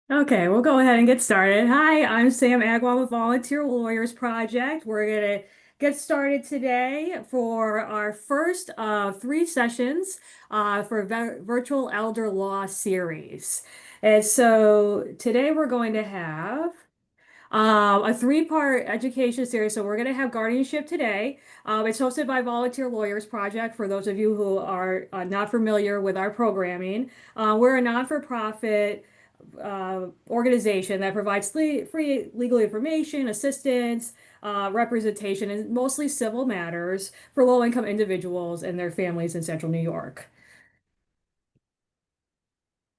Okay, we'll go ahead and get started. Hi, I'm Sam Agwal with Volunteer Lawyers Project. We're going to get started today for our first of three sessions for Virtual Elder Law series. And so today we're going to have a three-part education series. So we're going to have Guardianship today. It's hosted by Volunteer Lawyers Project. For those of you who are not familiar with our programming, we're a non-for-profit organization that provides free legal information, assistance, representation, and mostly civil matters for low-income individuals and their families in Central New York.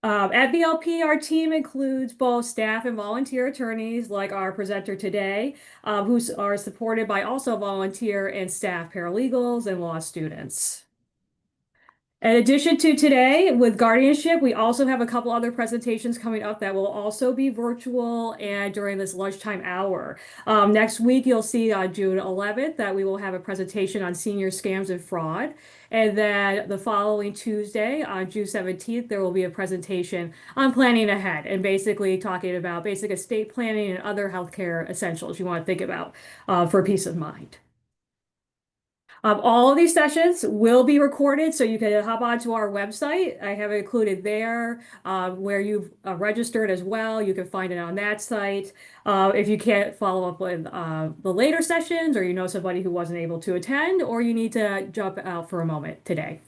At VLP, our team includes both staff and volunteer attorneys, like our presenter today, who are supported by also volunteer and staff paralegals and law students. In addition to today with Guardianship, we also have a couple other presentations coming up that will also be virtual and during this lunchtime hour. Next week, you'll see on June 11th that we will have a presentation on senior scams and fraud. And then the following Tuesday, on June 17th, there will be a presentation on planning ahead and basically talking about basic estate planning and other healthcare essentials you want to think about for peace of mind. All of these sessions will be recorded, so you can hop onto our website. I have it included there where you've registered as well. You can find it on that site. If you can't follow up with the later sessions, or you know somebody who wasn't able to attend, or you need to jump out for a moment today.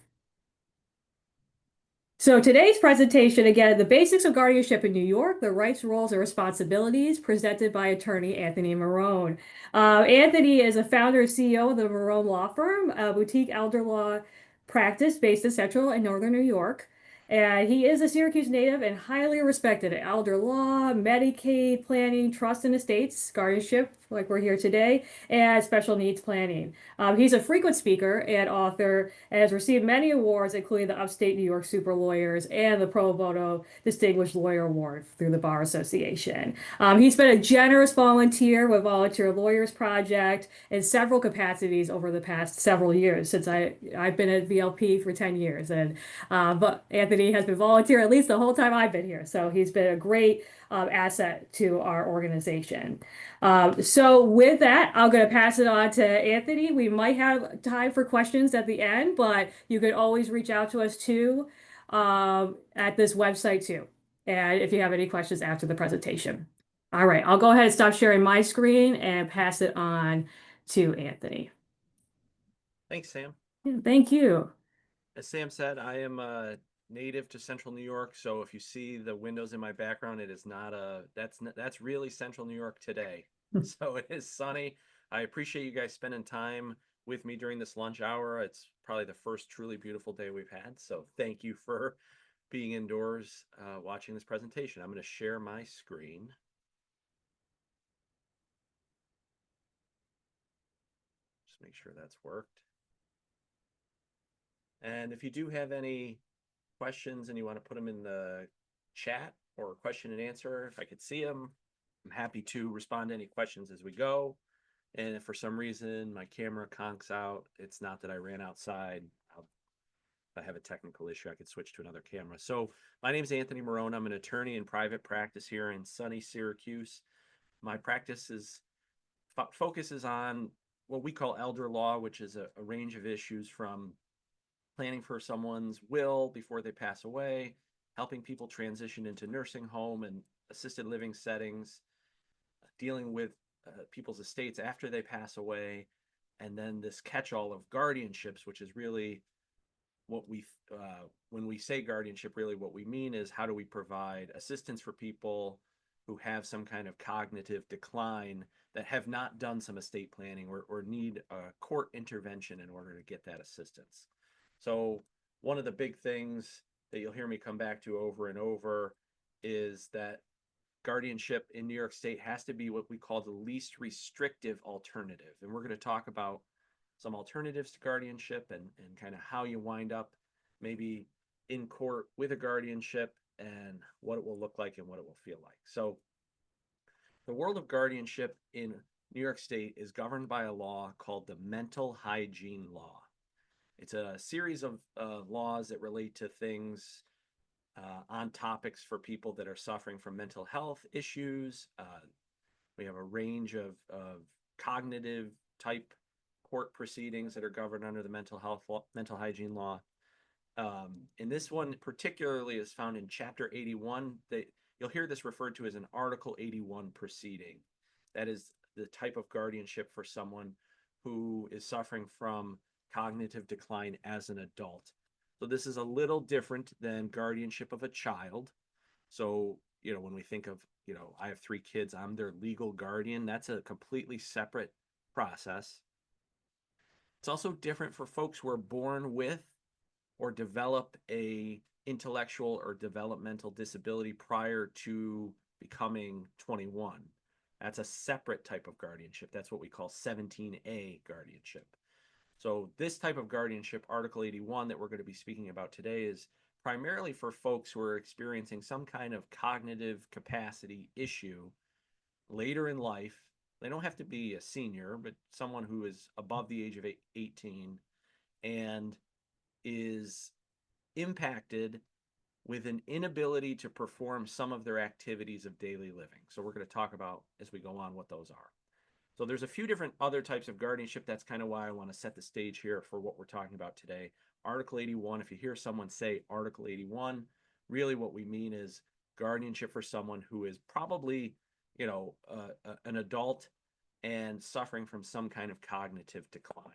So today's presentation, again, the basics of guardianship in New York, the rights, roles, and responsibilities, presented by attorney Anthony Marrone. Anthony is a founder and CEO of the Marrone Law Firm, a boutique elder law practice based in Central and Northern New York. And he is a Syracuse native and highly respected in elder law, Medicaid planning, trust and estates, guardianship, like we're here today, and special needs planning. He's a frequent speaker and author and has received many awards, including the Upstate New York Super Lawyers and the Pro Bono Distinguished Lawyer Award through the Bar Association. He's been a generous volunteer with Volunteer Lawyers Project in several capacities over the past several years since I've been at VLP for 10 years. And but Anthony has been volunteer at least the whole time I've been here. So he's been a great asset to our organization. So with that, I'm going to pass it on to Anthony. We might have time for questions at the end, but you can always reach out to us too at this website too. And if you have any questions after the presentation. All right, I'll go ahead and stop sharing my screen and pass it on to Anthony. Thanks, Sam. Yeah, thank you. As Sam said, I am a native to Central New York, so if you see the windows in my background, it is not that's really Central New York today. So it is sunny. I appreciate you guys spending time with me during this lunch hour. It's probably the first truly beautiful day we've had, so thank you for being indoors watching this presentation. I'm going to share my screen. Just make sure that's worked. And if you do have any questions and you want to put them in the chat or question and answer, if I could see them, I'm happy to respond to any questions as we go. And if for some reason my camera conks out, it's not that I ran outside. If I have a technical issue, I could switch to another camera. So my name is Anthony Marrone. I'm an attorney in private practice here in sunny Syracuse. My practice focuses on what we call elder law, which is a range of issues from planning for someone's will before they pass away, helping people transition into nursing home and assisted living settings, dealing with people's estates after they pass away, and then this catch-all of guardianships, which is really what when we say guardianship, really what we mean is how do we provide assistance for people who have some kind of cognitive decline that have not done some estate planning or need a court intervention in order to get that assistance. So one of the big things that you'll hear me come back to over and over is that guardianship in New York State has to be what we call the least restrictive alternative. And we're going to talk about some alternatives to guardianship and kind of how you wind up maybe in court with a guardianship and what it will look like and what it will feel like. So the world of guardianship in New York State is governed by a law called the Mental Hygiene Law. It's a series of laws that relate to things on topics for people that are suffering from mental health issues. We have a range of cognitive type court proceedings that are governed under the mental health law, mental hygiene law. And this one particularly is found in Chapter 81. You'll hear this referred to as an Article 81 proceeding. That is the type of guardianship for someone who is suffering from cognitive decline as an adult. So this is a little different than guardianship of a child. So, when we think of, I have 3 kids, I'm their legal guardian. That's a completely separate process. It's also different for folks who are born with or develop a intellectual or developmental disability prior to becoming 21. That's a separate type of guardianship. That's what we call 17A guardianship. So this type of guardianship, Article 81, that we're going to be speaking about today, is primarily for folks who are experiencing some kind of cognitive capacity issue later in life. They don't have to be a senior, but someone who is above the age of 18 and is impacted with an inability to perform some of their activities of daily living. So we're going to talk about as we go on what those are. So there's a few different other types of guardianship. That's kind of why I want to set the stage here for what we're talking about today. Article 81, if you hear someone say Article 81, really what we mean is guardianship for someone who is probably, an adult and suffering from some kind of cognitive decline.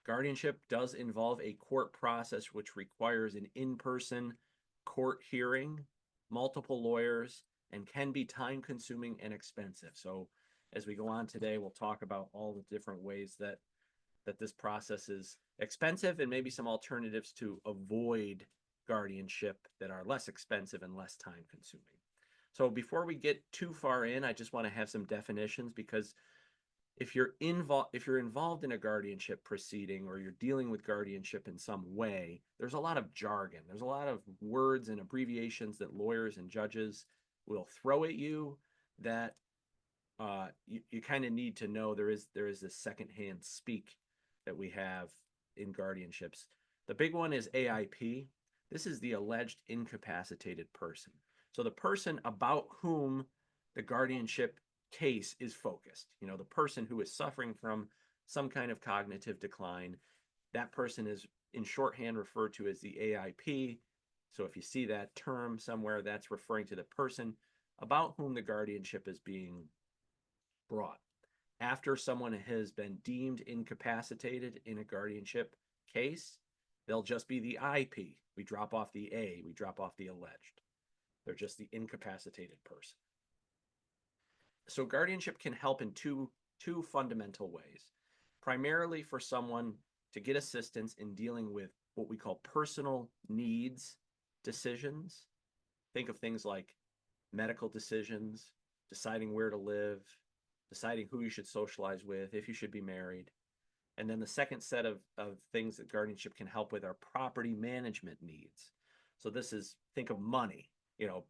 Guardianship does involve a court process which requires an in-person court hearing, multiple lawyers, and can be time-consuming and expensive. So as we go on today, we'll talk about all the different ways that this process is expensive and maybe some alternatives to avoid guardianship that are less expensive and less time-consuming. So before we get too far in, I just want to have some definitions, because if you're involved in a guardianship proceeding or you're dealing with guardianship in some way, there's a lot of jargon. There's a lot of words and abbreviations that lawyers and judges will throw at you that you kind of need to know. There is this secondhand speak that we have in guardianships. The big one is AIP. This is the alleged incapacitated person. So the person about whom the guardianship case is focused, the person who is suffering from some kind of cognitive decline, that person is in shorthand referred to as the AIP. So if you see that term somewhere, that's referring to the person about whom the guardianship is being brought. After someone has been deemed incapacitated in a guardianship case, they'll just be the IP. We drop off the A, we drop off the alleged. They're just the incapacitated person. So guardianship can help in two fundamental ways. Primarily for someone to get assistance in dealing with what we call personal needs decisions. Think of things like medical decisions, deciding where to live, deciding who you should socialize with, if you should be married. And then the second set of things that guardianship can help with are property management needs. So this is, think of money,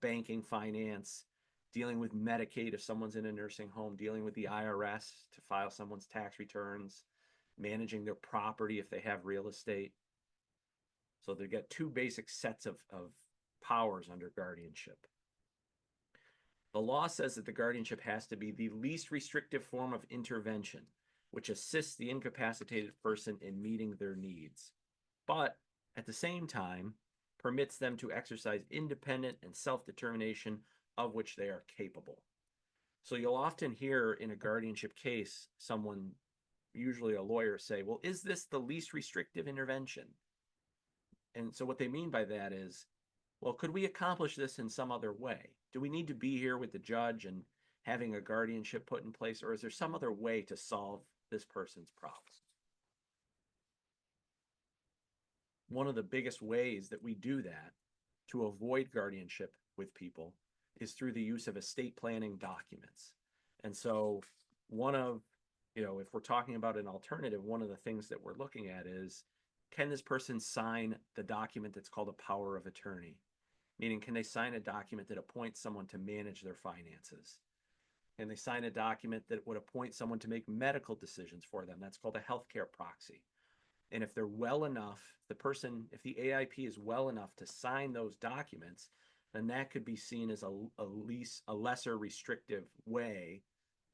banking, finance, dealing with Medicaid if someone's in a nursing home, dealing with the IRS to file someone's tax returns, managing their property if they have real estate. So they get two basic sets of powers under guardianship. The law says that the guardianship has to be the least restrictive form of intervention, which assists the incapacitated person in meeting their needs, but at the same time permits them to exercise independent and self-determination of which they are capable. So you'll often hear in a guardianship case, someone, usually a lawyer, say, well, is this the least restrictive intervention? And so what they mean by that is, well, could we accomplish this in some other way? Do we need to be here with the judge and having a guardianship put in place, or is there some other way to solve this person's problem? One of the biggest ways that we do that to avoid guardianship with people is through the use of estate planning documents. And so if we're talking about an alternative, one of the things that we're looking at is, can this person sign the document that's called a power of attorney? Meaning, can they sign a document that appoints someone to manage their finances? Can they sign a document that would appoint someone to make medical decisions for them? That's called a healthcare proxy. And if they're well enough, if the AIP is well enough to sign those documents, then that could be seen as a lesser restrictive way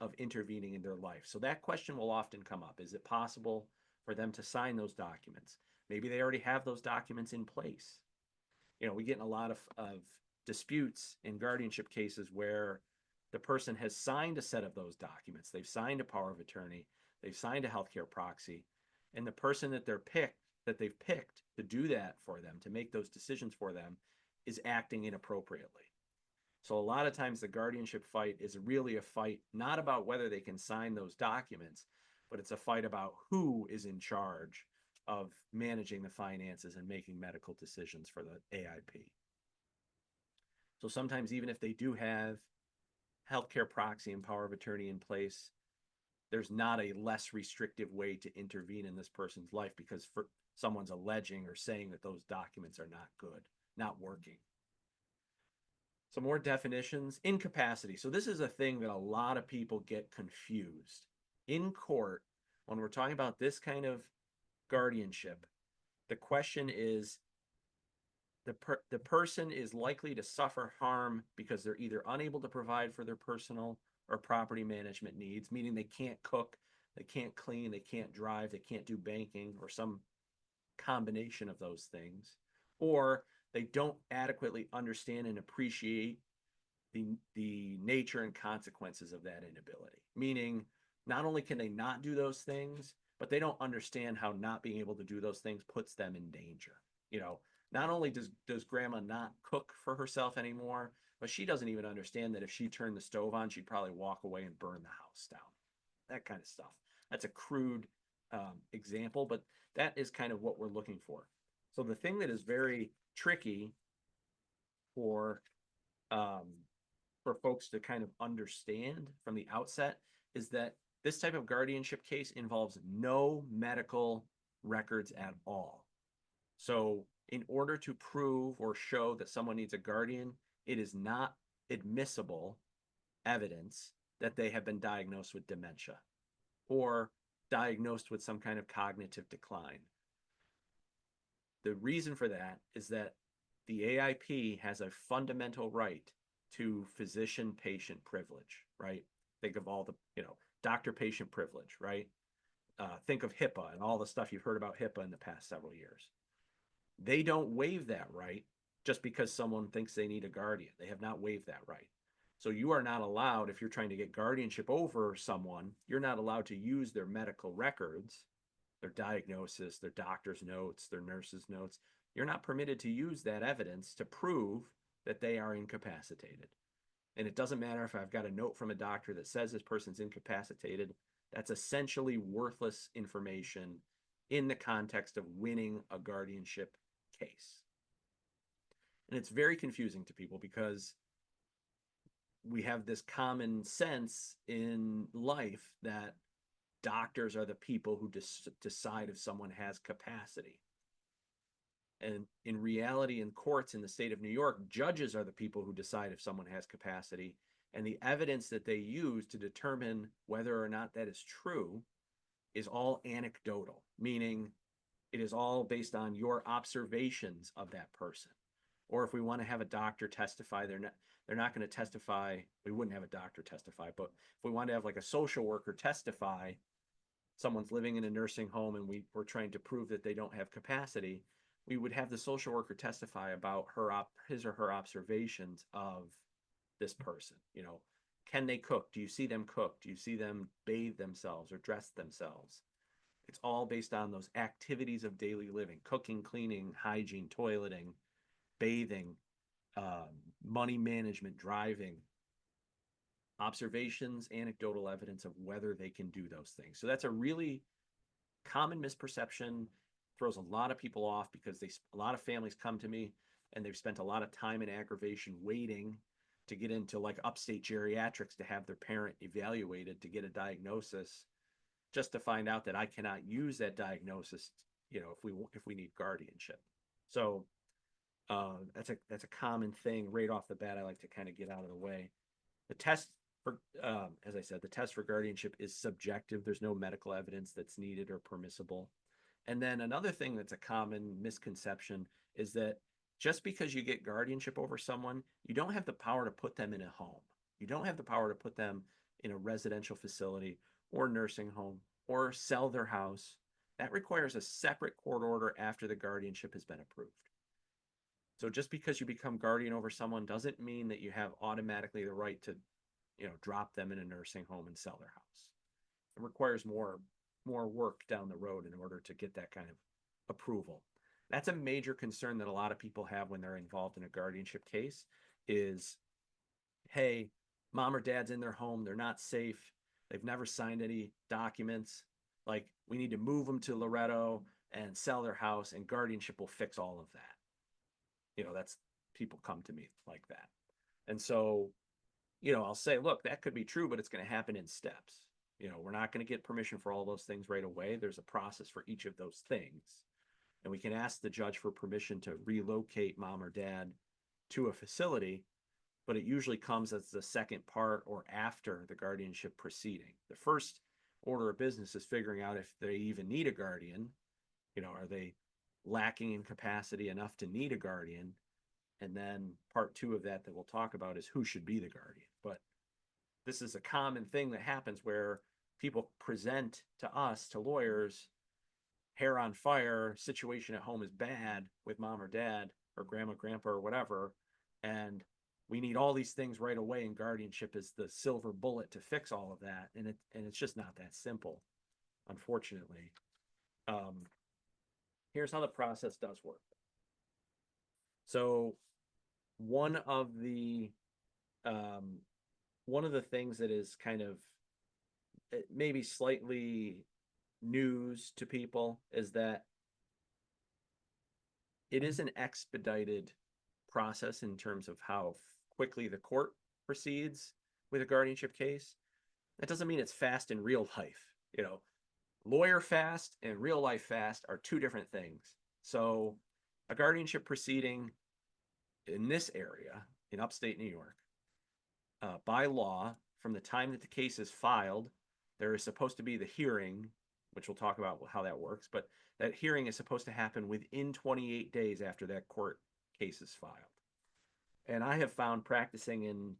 of intervening in their life. So that question will often come up. Is it possible for them to sign those documents? Maybe they already have those documents in place. We get in a lot of disputes in guardianship cases where the person has signed a set of those documents. They've signed a power of attorney. They've signed a healthcare proxy. And the person that they've picked to do that for them, to make those decisions for them, is acting inappropriately. So a lot of times the guardianship fight is really a fight not about whether they can sign those documents, but it's a fight about who is in charge of managing the finances and making medical decisions for the AIP. So sometimes even if they do have healthcare proxy and power of attorney in place, there's not a less restrictive way to intervene in this person's life because someone's alleging or saying that those documents are not good, not working. Some more definitions. Incapacity. So this is a thing that a lot of people get confused. In court, when we're talking about this kind of guardianship, the question is the person is likely to suffer harm because they're either unable to provide for their personal or property management needs, meaning they can't cook, they can't clean, they can't drive, they can't do banking, or some combination of those things, or they don't adequately understand and appreciate the nature and consequences of that inability. Meaning, not only can they not do those things, but they don't understand how not being able to do those things puts them in danger. Not only does grandma not cook for herself anymore, but she doesn't even understand that if she turned the stove on, she'd probably walk away and burn the house down. That kind of stuff. That's a crude example, but that is kind of what we're looking for. So the thing that is very tricky for folks to kind of understand from the outset is that this type of guardianship case involves no medical records at all. So in order to prove or show that someone needs a guardian, it is not admissible evidence that they have been diagnosed with dementia or diagnosed with some kind of cognitive decline. The reason for that is that the AIP has a fundamental right to physician-patient privilege, right? Think of all the, doctor-patient privilege, right? Think of HIPAA and all the stuff you've heard about HIPAA in the past several years. They don't waive that right just because someone thinks they need a guardian. They have not waived that right. So you are not allowed, if you're trying to get guardianship over someone, you're not allowed to use their medical records, their diagnosis, their doctor's notes, their nurse's notes. You're not permitted to use that evidence to prove that they are incapacitated. And it doesn't matter if I've got a note from a doctor that says this person's incapacitated. That's essentially worthless information in the context of winning a guardianship case. And it's very confusing to people because we have this common sense in life that doctors are the people who decide if someone has capacity. And in reality, in courts in the state of New York, judges are the people who decide if someone has capacity. And the evidence that they use to determine whether or not that is true is all anecdotal, meaning it is all based on your observations of that person. Or if we want to have a doctor testify, they're not going to testify. We wouldn't have a doctor testify, but if we want to have like a social worker testify, someone's living in a nursing home and we're trying to prove that they don't have capacity, we would have the social worker testify about his or her observations of this person. Can they cook? Do you see them cook? Do you see them bathe themselves or dress themselves? It's all based on those activities of daily living: cooking, cleaning, hygiene, toileting, bathing, money management, driving. Observations, anecdotal evidence of whether they can do those things. So that's a really common misperception, throws a lot of people off because a lot of families come to me and they've spent a lot of time and aggravation waiting to get into like upstate geriatrics to have their parent evaluated to get a diagnosis, just to find out that I cannot use that diagnosis, if we need guardianship. So that's a common thing right off the bat. I like to kind of get out of the way. The test for, as I said, the test for guardianship is subjective. There's no medical evidence that's needed or permissible. And then another thing that's a common misconception is that just because you get guardianship over someone, you don't have the power to put them in a home. You don't have the power to put them in a residential facility or nursing home or sell their house. That requires a separate court order after the guardianship has been approved. So just because you become guardian over someone doesn't mean that you have automatically the right to, drop them in a nursing home and sell their house. It requires more work down the road in order to get that kind of approval. That's a major concern that a lot of people have when they're involved in a guardianship case is, hey, mom or dad's in their home, they're not safe, they've never signed any documents, like we need to move them to Loretto and sell their house and guardianship will fix all of that. That's people come to me like that. And so, I'll say, look, that could be true, but it's going to happen in steps. We're not going to get permission for all those things right away. There's a process for each of those things. And we can ask the judge for permission to relocate mom or dad to a facility, but it usually comes as the second part or after the guardianship proceeding. The first order of business is figuring out if they even need a guardian. Are they lacking in capacity enough to need a guardian? And then part two of that we'll talk about is who should be the guardian. But this is a common thing that happens where people present to us, to lawyers, hair on fire, situation at home is bad with mom or dad or grandma, grandpa, or whatever. And we need all these things right away, and guardianship is the silver bullet to fix all of that. And it's just not that simple, unfortunately. Here's how the process does work. So one of the things that is kind of maybe slightly news to people is that it is an expedited process in terms of how quickly the court proceeds with a guardianship case. That doesn't mean it's fast in real life. Lawyer fast and real life fast are two different things. So a guardianship proceeding in this area in upstate New York, by law, from the time that the case is filed, there is supposed to be the hearing, which we'll talk about how that works, but that hearing is supposed to happen within 28 days after that court case is filed. And I have found, practicing in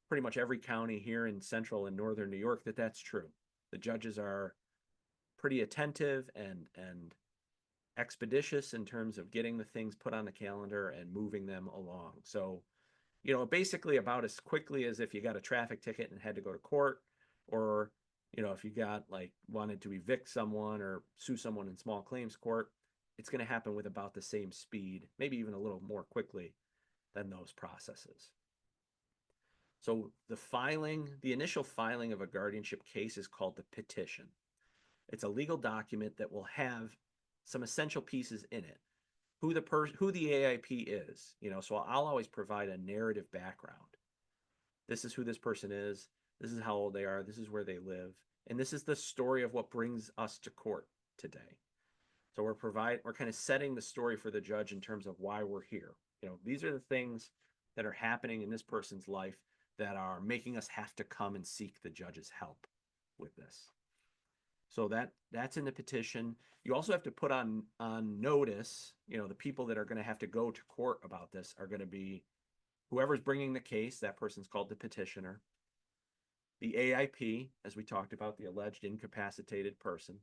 pretty much every county here in central and northern New York, that that's true. The judges are pretty attentive and expeditious in terms of getting the things put on the calendar and moving them along. So, basically about as quickly as if you got a traffic ticket and had to go to court, or, if you got wanted to evict someone or sue someone in small claims court, it's going to happen with about the same speed, maybe even a little more quickly than those processes. So the initial filing of a guardianship case is called the petition. It's a legal document that will have some essential pieces in it. Who the AIP is, so I'll always provide a narrative background. This is who this person is. This is how old they are. This is where they live. And this is the story of what brings us to court today. So we're kind of setting the story for the judge in terms of why we're here. These are the things that are happening in this person's life that are making us have to come and seek the judge's help with this. So that's in the petition. You also have to put on notice, the people that are going to have to go to court about this are going to be whoever's bringing the case. That person's called the petitioner. The AIP, as we talked about, the alleged incapacitated person.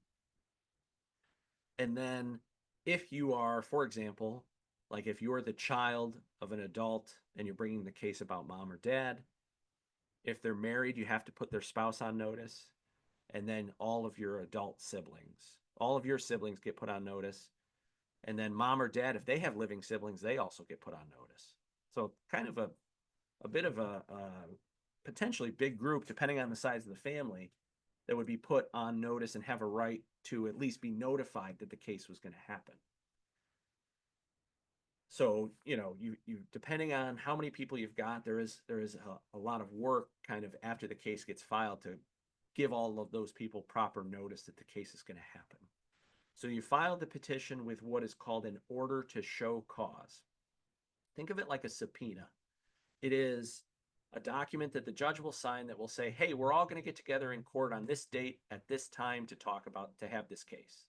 And then if you are, for example, if you're the child of an adult and you're bringing the case about mom or dad, if they're married, you have to put their spouse on notice. And then all of your adult siblings, all of your siblings get put on notice. And then mom or dad, if they have living siblings, they also get put on notice. So kind of a bit of a potentially big group, depending on the size of the family, that would be put on notice and have a right to at least be notified that the case was going to happen. So, you depending on how many people you've got, there is a lot of work kind of after the case gets filed to give all of those people proper notice that the case is going to happen. So you file the petition with what is called an order to show cause. Think of it like a subpoena. It is a document that the judge will sign that will say, hey, we're all going to get together in court on this date at this time to have this case.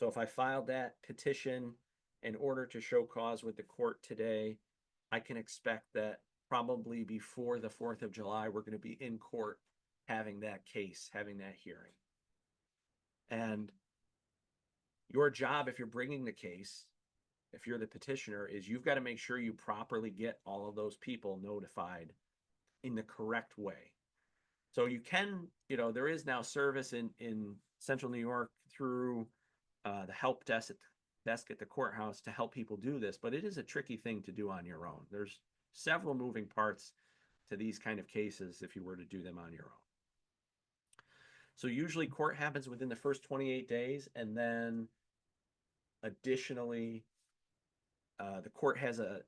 So if I filed that petition in order to show cause with the court today, I can expect that probably before the 4th of July, we're going to be in court having that case, having that hearing. And your job, if you're bringing the case, if you're the petitioner, is you've got to make sure you properly get all of those people notified in the correct way. So you can, there is now service in Central New York through the help desk at the courthouse to help people do this, but it is a tricky thing to do on your own. There's several moving parts to these kind of cases if you were to do them on your own. So usually court happens within the first 28 days, and then additionally, the court has a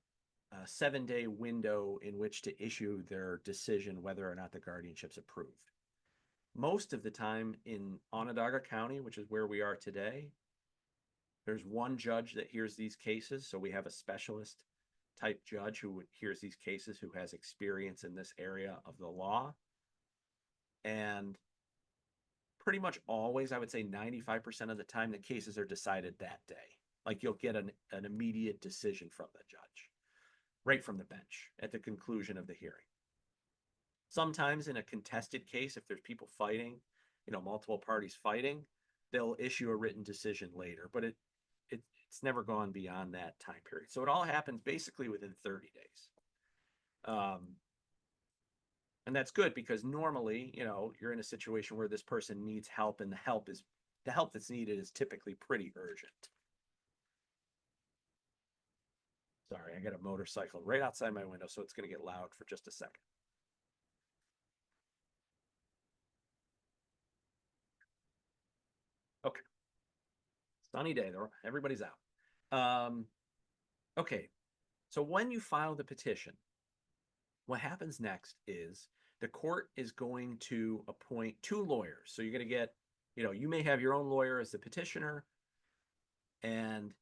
7-day window in which to issue their decision whether or not the guardianship's approved. Most of the time in Onondaga County, which is where we are today, there's one judge that hears these cases. So we have a specialist type judge who hears these cases, who has experience in this area of the law. And pretty much always, I would say 95% of the time, the cases are decided that day. Like you'll get an immediate decision from the judge, right from the bench at the conclusion of the hearing. Sometimes in a contested case, if there's people fighting, multiple parties fighting, they'll issue a written decision later, but it's never gone beyond that time period. So it all happens basically within 30 days. And that's good because normally, you're in a situation where this person needs help, and the help that's needed is typically pretty urgent. Sorry, I got a motorcycle right outside my window, so it's going to get loud for just a second. Okay. Sunny day, though. Everybody's out. Okay. So when you file the petition, what happens next is the court is going to appoint 2 lawyers. So you're going to get, you may have your own lawyer as the petitioner, and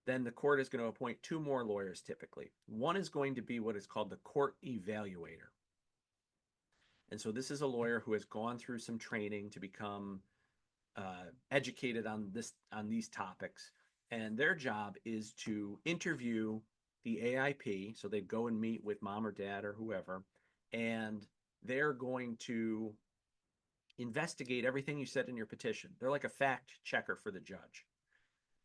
then the court is going to appoint 2 more lawyers typically. One is going to be what is called the court evaluator. And so this is a lawyer who has gone through some training to become educated on these topics. And their job is to interview the AIP. So they go and meet with mom or dad or whoever, and they're going to investigate everything you said in your petition. They're like a fact checker for the judge.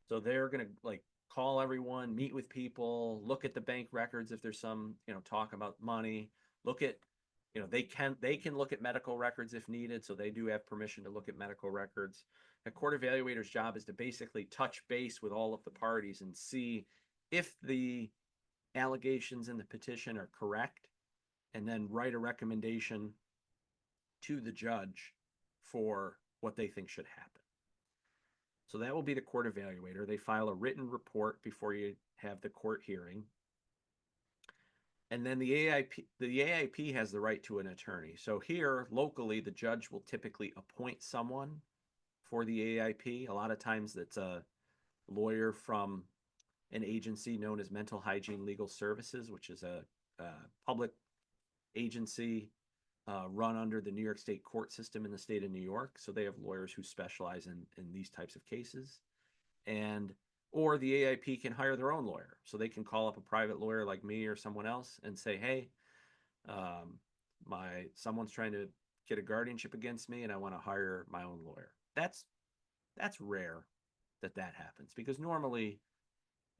So they're going to call everyone, meet with people, look at the bank records if there's some, talk about money, look at, they can look at medical records if needed. So they do have permission to look at medical records. The court evaluator's job is to basically touch base with all of the parties and see if the allegations in the petition are correct, and then write a recommendation to the judge for what they think should happen. So that will be the court evaluator. They file a written report before you have the court hearing. And then the AIP has the right to an attorney. So here, locally, the judge will typically appoint someone for the AIP. A lot of times that's a lawyer from an agency known as Mental Hygiene Legal Services, which is a public agency run under the New York State court system in the state of New York. So they have lawyers who specialize in these types of cases. Or the AIP can hire their own lawyer. So they can call up a private lawyer like me or someone else and say, hey, someone's trying to get a guardianship against me and I want to hire my own lawyer. That's rare that happens, because normally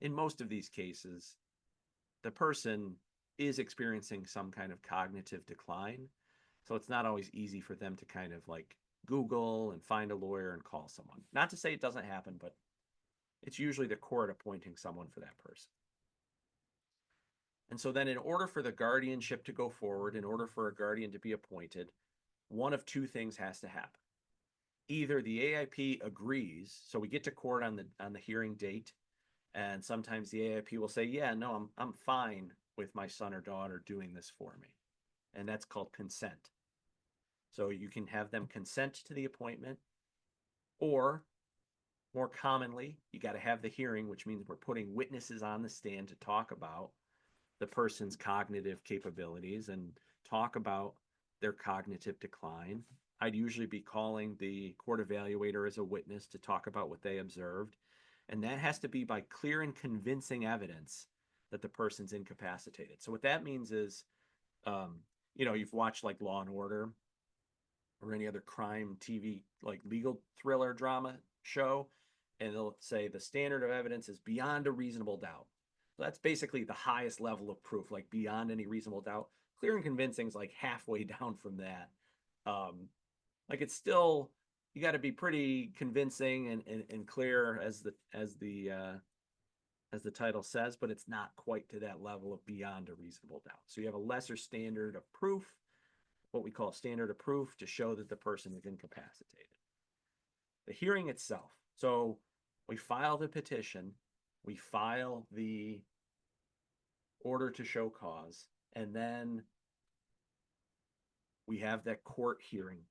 in most of these cases, the person is experiencing some kind of cognitive decline. So it's not always easy for them to kind of Google and find a lawyer and call someone. Not to say it doesn't happen, but it's usually the court appointing someone for that person. And so then in order for the guardianship to go forward, in order for a guardian to be appointed, one of 2 things has to happen. Either the AIP agrees, so we get to court on the hearing date, and sometimes the AIP will say, yeah, no, I'm fine with my son or daughter doing this for me. And that's called consent. So you can have them consent to the appointment, or more commonly, you got to have the hearing, which means we're putting witnesses on the stand to talk about the person's cognitive capabilities and talk about their cognitive decline. I'd usually be calling the court evaluator as a witness to talk about what they observed. And that has to be by clear and convincing evidence that the person's incapacitated. So what that means is, um, you've watched like Law and Order or any other crime TV, like legal thriller drama show, and they'll say the standard of evidence is beyond a reasonable doubt. So that's basically the highest level of proof, like beyond any reasonable doubt. Clear and convincing is like halfway down from that. Um, like it's still, you got to be pretty convincing and clear as the title says, but it's not quite to that level of beyond a reasonable doubt. So you have a lesser standard of proof, what we call a standard of proof, to show that the person is incapacitated. The hearing itself. So we file the petition, we file the order to show cause, and then we have that court hearing.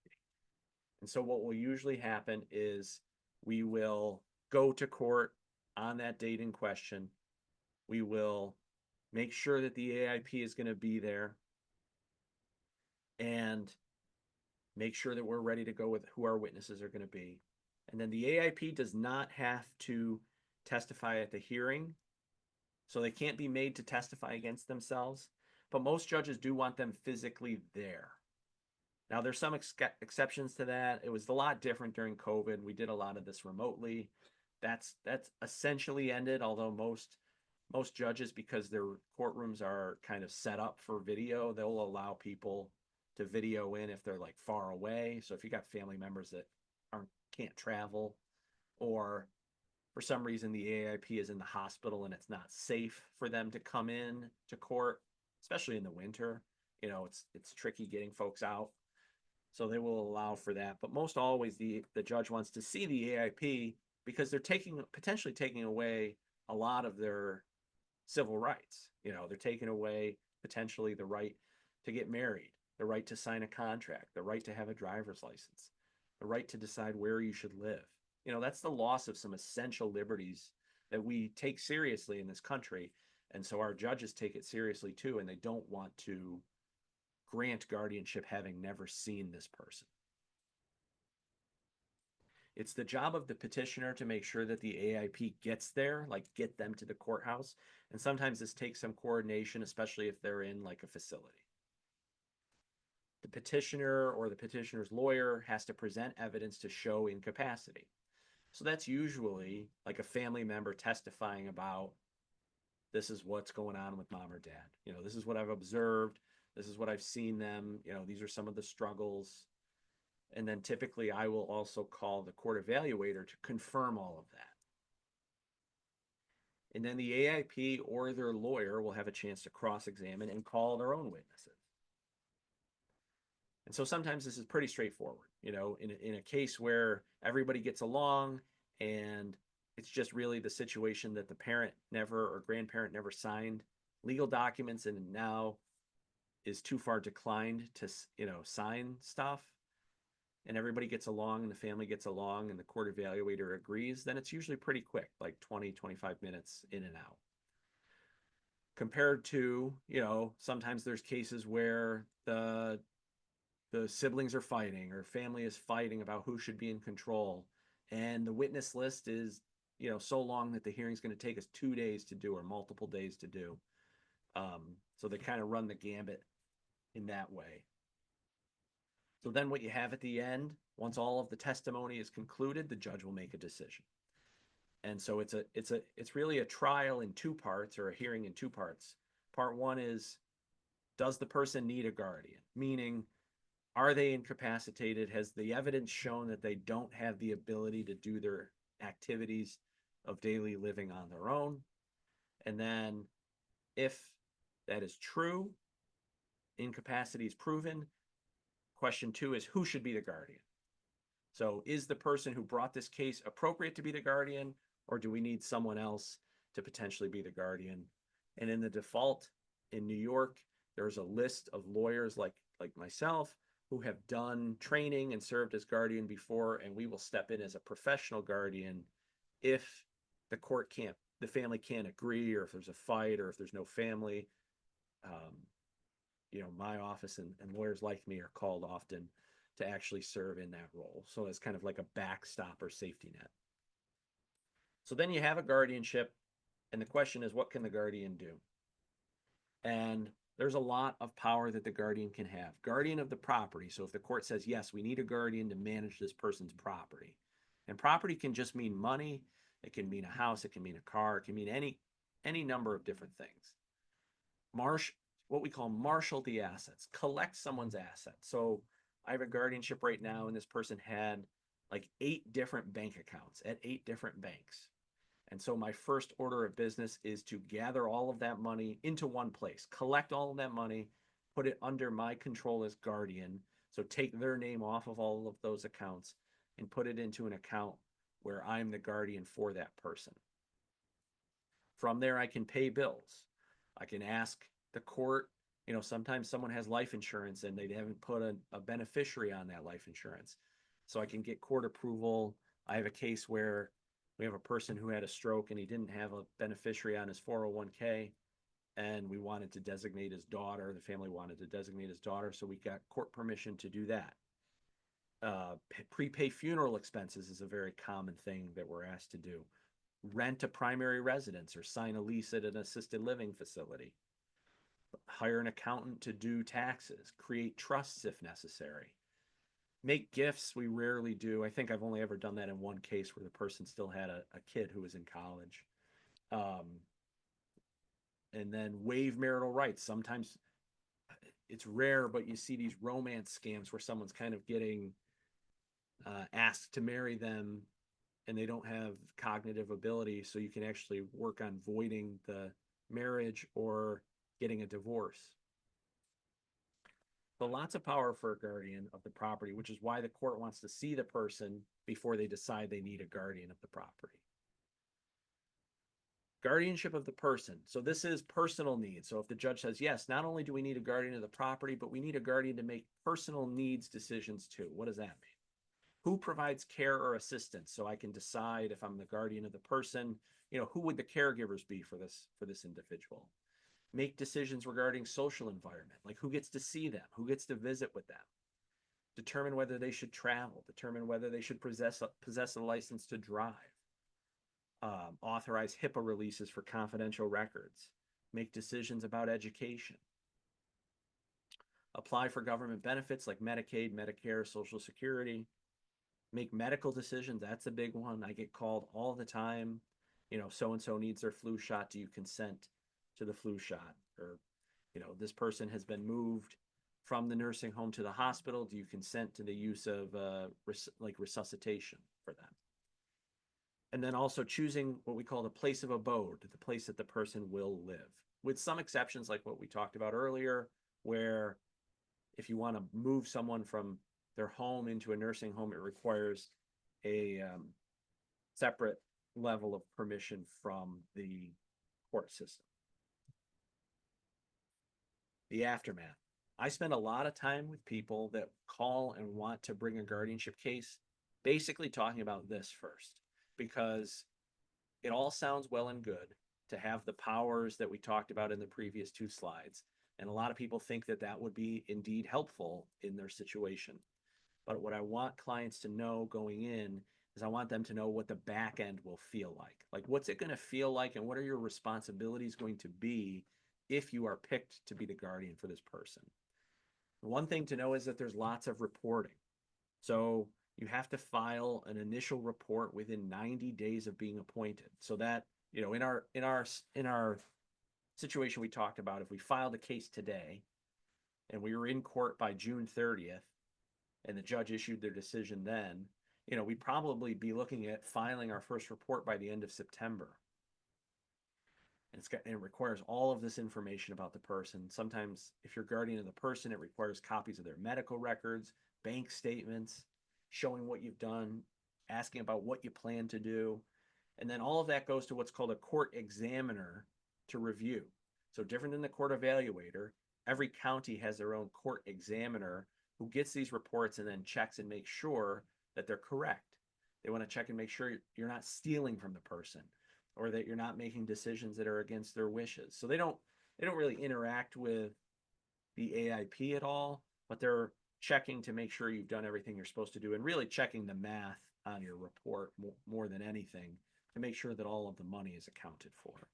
And so what will usually happen is we will go to court on that date in question. We will make sure that the AIP is going to be there and make sure that we're ready to go with who our witnesses are going to be. And then the AIP does not have to testify at the hearing, so they can't be made to testify against themselves. But most judges do want them physically there. Now, there's some exceptions to that. It was a lot different during COVID. We did a lot of this remotely. That's essentially ended, although most judges, because their courtrooms are kind of set up for video, they'll allow people to video in if they're like far away. So if you got family members that can't travel, or for some reason the AIP is in the hospital and it's not safe for them to come in to court, especially in the winter, it's tricky getting folks out. So they will allow for that. But most always the judge wants to see the AIP because they're potentially taking away a lot of their civil rights. They're taking away potentially the right to get married, the right to sign a contract, the right to have a driver's license, the right to decide where you should live. That's the loss of some essential liberties that we take seriously in this country. And so our judges take it seriously too, and they don't want to grant guardianship having never seen this person. It's the job of the petitioner to make sure that the AIP gets there, like get them to the courthouse. And sometimes this takes some coordination, especially if they're in like a facility. The petitioner or the petitioner's lawyer has to present evidence to show incapacity. So that's usually like a family member testifying about, this is what's going on with mom or dad. This is what I've observed. This is what I've seen them. These are some of the struggles. And then typically I will also call the court evaluator to confirm all of that. And then the AIP or their lawyer will have a chance to cross-examine and call their own witnesses. And so sometimes this is pretty straightforward, in a case where everybody gets along and it's just really the situation that the parent never or grandparent never signed legal documents and now is too far declined to, sign stuff, and everybody gets along and the family gets along and the court evaluator agrees, then it's usually pretty quick, like 20, 25 minutes in and out. Compared to, sometimes there's cases where the siblings are fighting or family is fighting about who should be in control. And the witness list is, so long that the hearing's going to take us 2 days to do or multiple days to do. So they kind of run the gambit in that way. So then what you have at the end, once all of the testimony is concluded, the judge will make a decision. And so it's really a trial in two parts, or a hearing in two parts. Part one is, does the person need a guardian? Meaning, are they incapacitated? Has the evidence shown that they don't have the ability to do their activities of daily living on their own? And then if that is true, incapacity is proven, question two is, who should be the guardian? So is the person who brought this case appropriate to be the guardian, or do we need someone else to potentially be the guardian? And in the default in New York, there's a list of lawyers like myself who have done training and served as guardian before, and we will step in as a professional guardian if the family can't agree, or if there's a fight, or if there's no family. My office and lawyers like me are called often to actually serve in that role. So it's kind of like a backstop or safety net. So then you have a guardianship, and the question is, what can the guardian do? And there's a lot of power that the guardian can have. Guardian of the property. So if the court says, yes, we need a guardian to manage this person's property. And property can just mean money. It can mean a house. It can mean a car. It can mean any number of different things. What we call marshal the assets, collect someone's assets. So I have a guardianship right now, and this person had like 8 different bank accounts at 8 different banks. And so my first order of business is to gather all of that money into one place, collect all of that money, put it under my control as guardian. So take their name off of all of those accounts and put it into an account where I'm the guardian for that person. From there, I can pay bills. I can ask the court, sometimes someone has life insurance and they haven't put a beneficiary on that life insurance. So I can get court approval. I have a case where we have a person who had a stroke and he didn't have a beneficiary on his 401k, and we wanted to designate his daughter. The family wanted to designate his daughter, so we got court permission to do that. Prepay funeral expenses is a very common thing that we're asked to do. Rent a primary residence or sign a lease at an assisted living facility. Hire an accountant to do taxes. Create trusts if necessary. Make gifts, we rarely do. I think I've only ever done that in one case where the person still had a kid who was in college. And then waive marital rights. Sometimes it's rare, but you see these romance scams where someone's kind of getting asked to marry them and they don't have cognitive ability. So you can actually work on voiding the marriage or getting a divorce. But lots of power for a guardian of the property, which is why the court wants to see the person before they decide they need a guardian of the property. Guardianship of the person. So this is personal needs. So if the judge says, yes, not only do we need a guardian of the property, but we need a guardian to make personal needs decisions too. What does that mean? Who provides care or assistance? So I can decide if I'm the guardian of the person, who would the caregivers be for this individual? Make decisions regarding social environment, like who gets to see them, who gets to visit with them, determine whether they should travel, determine whether they should possess a license to drive, authorize HIPAA releases for confidential records, make decisions about education, apply for government benefits like Medicaid, Medicare, Social Security, make medical decisions. That's a big one. I get called all the time. So-and-so needs their flu shot. Do you consent to the flu shot? Or, this person has been moved from the nursing home to the hospital. Do you consent to the use of resuscitation for them? And then also choosing what we call the place of abode, the place that the person will live, with some exceptions like what we talked about earlier, where if you want to move someone from their home into a nursing home, it requires a separate level of permission from the court system. The aftermath. I spend a lot of time with people that call and want to bring a guardianship case, basically talking about this first, because it all sounds well and good to have the powers that we talked about in the previous 2 slides. And a lot of people think that that would be indeed helpful in their situation. But what I want clients to know going in is I want them to know what the back end will feel like. Like, what's it going to feel like, and what are your responsibilities going to be if you are picked to be the guardian for this person? One thing to know is that there's lots of reporting. So you have to file an initial report within 90 days of being appointed. So that, in our situation we talked about, if we filed a case today and we were in court by June 30th and the judge issued their decision then, we'd probably be looking at filing our first report by the end of September. And it requires all of this information about the person. Sometimes if you're guardian of the person, it requires copies of their medical records, bank statements, showing what you've done, asking about what you plan to do. And then all of that goes to what's called a court examiner to review. So different than the court evaluator, every county has their own court examiner who gets these reports and then checks and makes sure that they're correct. They want to check and make sure you're not stealing from the person, or that you're not making decisions that are against their wishes. So they don't really interact with the AIP at all, but they're checking to make sure you've done everything you're supposed to do, and really checking the math on your report more than anything to make sure that all of the money is accounted for.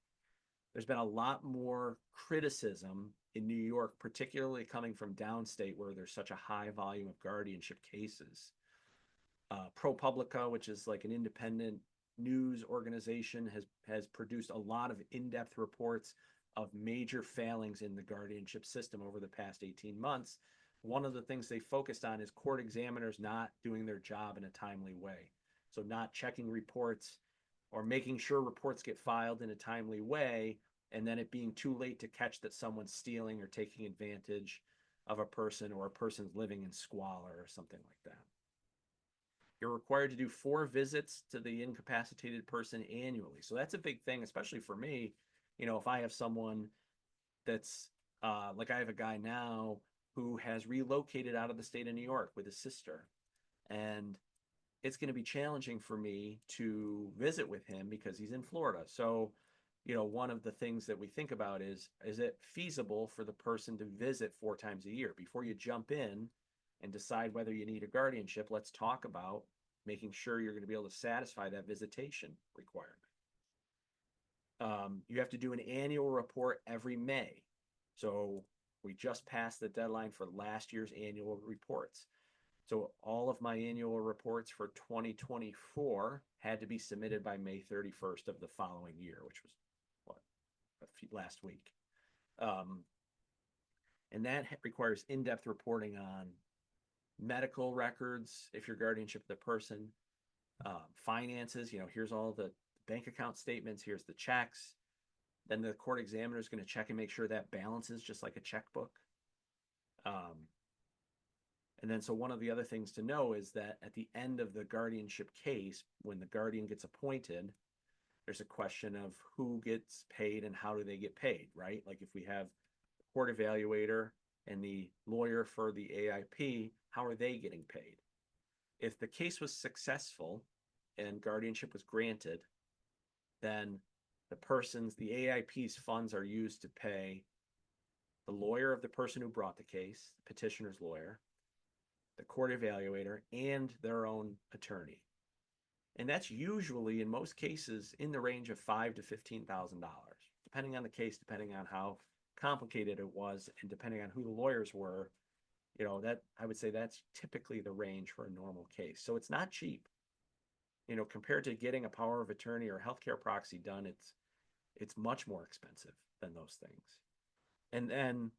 There's been a lot more criticism in New York, particularly coming from downstate where there's such a high volume of guardianship cases. ProPublica, which is like an independent news organization, has produced a lot of in-depth reports of major failings in the guardianship system over the past 18 months. One of the things they focused on is court examiners not doing their job in a timely way. So not checking reports or making sure reports get filed in a timely way, and then it being too late to catch that someone's stealing or taking advantage of a person, or a person's living in squalor or something like that. You're required to do 4 visits to the incapacitated person annually. So that's a big thing, especially for me. If I have someone that's like I have a guy now who has relocated out of the state of New York with his sister, and it's going to be challenging for me to visit with him because he's in Florida. So, one of the things that we think about is it feasible for the person to visit 4 times a year? Before you jump in and decide whether you need a guardianship, let's talk about making sure you're going to be able to satisfy that visitation requirement. You have to do an annual report every May. So we just passed the deadline for last year's annual reports. So all of my annual reports for 2024 had to be submitted by May 31st of the following year, which was last week. And that requires in-depth reporting on medical records, if you're guardianship of the person, finances, here's all the bank account statements, here's the checks. Then the court examiner is going to check and make sure that balances just like a checkbook. And then, so one of the other things to know is that at the end of the guardianship case, when the guardian gets appointed, there's a question of who gets paid and how do they get paid, right? Like if we have the court evaluator and the lawyer for the AIP, how are they getting paid? If the case was successful and guardianship was granted, then the AIP's funds are used to pay the lawyer of the person who brought the case, the petitioner's lawyer, the court evaluator, and their own attorney. And that's usually, in most cases, in the range of $5,000 to $15,000, depending on the case, depending on how complicated it was, and depending on who the lawyers were. That I would say that's typically the range for a normal case. So it's not cheap. Compared to getting a power of attorney or healthcare proxy done, it's much more expensive than those things. And then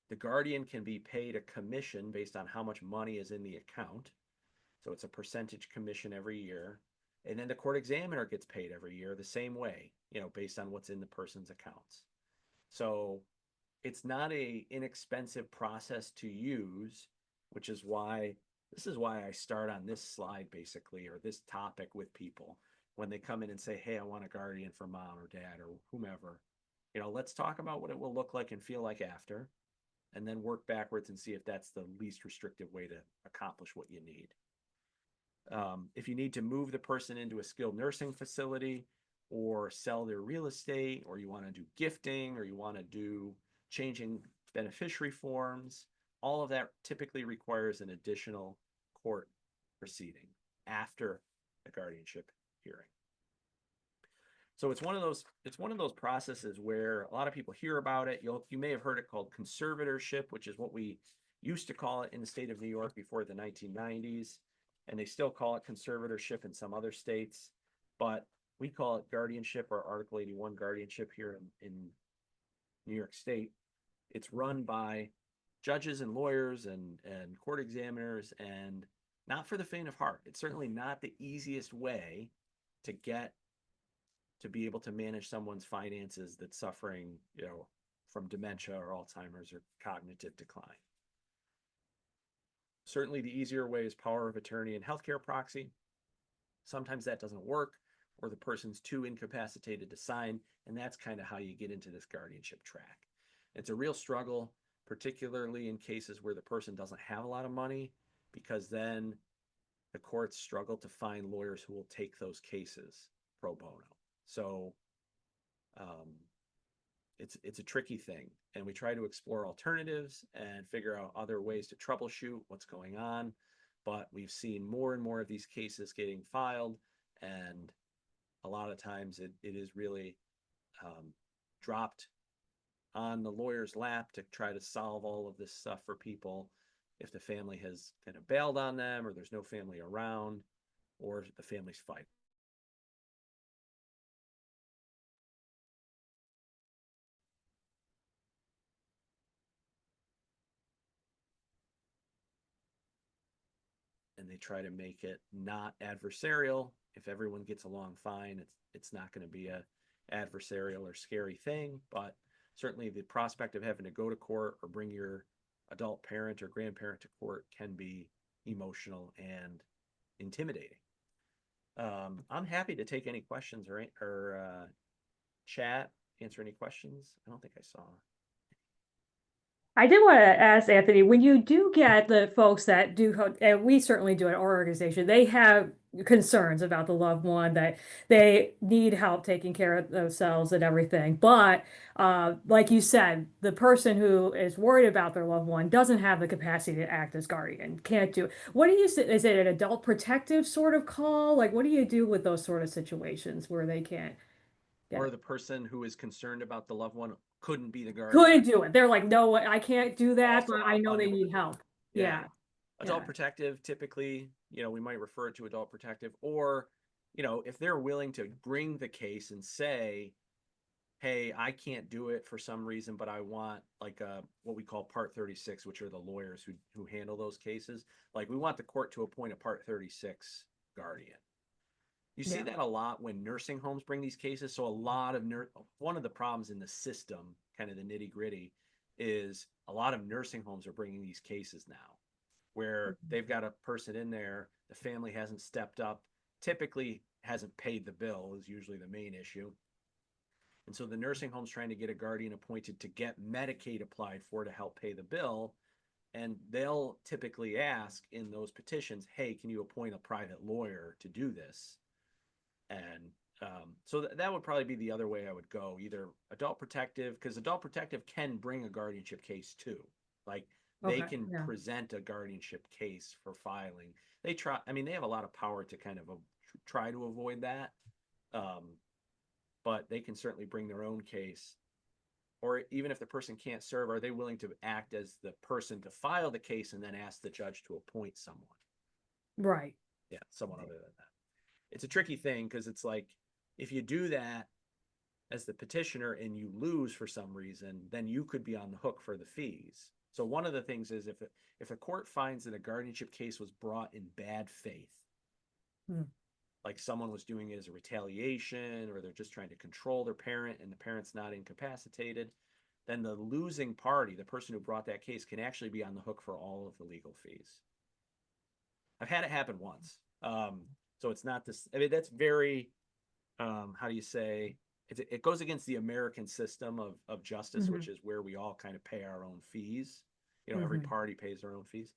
the guardian can be paid a commission based on how much money is in the account. So it's a percentage commission every year. And then the court examiner gets paid every year the same way, based on what's in the person's accounts. So it's not an inexpensive process to use, which is why I start on this slide basically, or this topic with people when they come in and say, hey, I want a guardian for mom or dad or whomever. Let's talk about what it will look like and feel like after, and then work backwards and see if that's the least restrictive way to accomplish what you need. If you need to move the person into a skilled nursing facility or sell their real estate, or you want to do gifting, or you want to do changing beneficiary forms, all of that typically requires an additional court proceeding after the guardianship hearing. So it's one of those processes where a lot of people hear about it. You may have heard it called conservatorship, which is what we used to call it in the state of New York before the 1990s. And they still call it conservatorship in some other states, but we call it guardianship, or Article 81 guardianship here in New York State. It's run by judges and lawyers and court examiners, and not for the faint of heart. It's certainly not the easiest way to get to be able to manage someone's finances that's suffering, from dementia or Alzheimer's or cognitive decline. Certainly the easier way is power of attorney and healthcare proxy. Sometimes that doesn't work, or the person's too incapacitated to sign, and that's kind of how you get into this guardianship track. It's a real struggle, particularly in cases where the person doesn't have a lot of money, because then the courts struggle to find lawyers who will take those cases pro bono. So it's a tricky thing, and we try to explore alternatives and figure out other ways to troubleshoot what's going on. But we've seen more and more of these cases getting filed, and a lot of times it is really um, dropped on the lawyer's lap to try to solve all of this stuff for people if the family has kind of bailed on them, or there's no family around, or the family's fighting. And they try to make it not adversarial. If everyone gets along fine, it's not going to be a adversarial or scary thing. But certainly the prospect of having to go to court or bring your adult parent or grandparent to court can be emotional and intimidating. I'm happy to take any questions or chat, answer any questions. I don't think I saw. I did want to ask Anthony, when you do get the folks that do, and we certainly do at our organization, they have concerns about the loved one that they need help taking care of themselves and everything. But like you said, the person who is worried about their loved one doesn't have the capacity to act as guardian, can't do. What do you say? Is it an adult protective sort of call? Like, what do you do with those sort of situations where they can't Or get the person who is concerned about the loved one couldn't be the guardian. couldn't do it? They're like, no, I can't do that, Also but I know they unable to need do it. help. Yeah. Yeah. Adult Yeah. protective, typically, we might refer it to adult protective, or, if they're willing to bring the case and say, hey, I can't do it for some reason, but I want like what we call Part 36, which are the lawyers who handle those cases. Like we want the court to appoint a Part 36 guardian. You see Yeah. that a lot when nursing homes bring these cases. So a lot of one of the problems in the system, kind of the nitty gritty, is a lot of nursing homes are bringing these cases now, where Mhm. they've got a person in there, the family hasn't stepped up, typically hasn't paid the bill is usually the main issue. And so the nursing home's trying to get a guardian appointed to get Medicaid applied for to help pay the bill. And they'll typically ask in those petitions, hey, can you appoint a private lawyer to do this? And so that would probably be the other way I would go, either adult protective, because adult protective can bring a guardianship case too. Like they Okay. can Yeah. present a guardianship case for filing. They have a lot of power to kind of try to avoid that. Um, but they can certainly bring their own case. Or even if the person can't serve, are they willing to act as the person to file the case and then ask the judge to appoint someone? Right. Yeah, someone other than that. It's a tricky thing because it's like if you do that as the petitioner and you lose for some reason, then you could be on the hook for the fees. So one of the things is if a court finds that a guardianship case was brought in bad faith, Hmm. like someone was doing it as a retaliation, or they're just trying to control their parent and the parent's not incapacitated, then the losing party, the person who brought that case, can actually be on the hook for all of the legal fees. I've had it happen once. So it's not this. I mean, that's very, how do you say? It goes against the American system of justice, Hmm. which is where we all kind of pay our own fees. Every Hmm. party pays their own fees.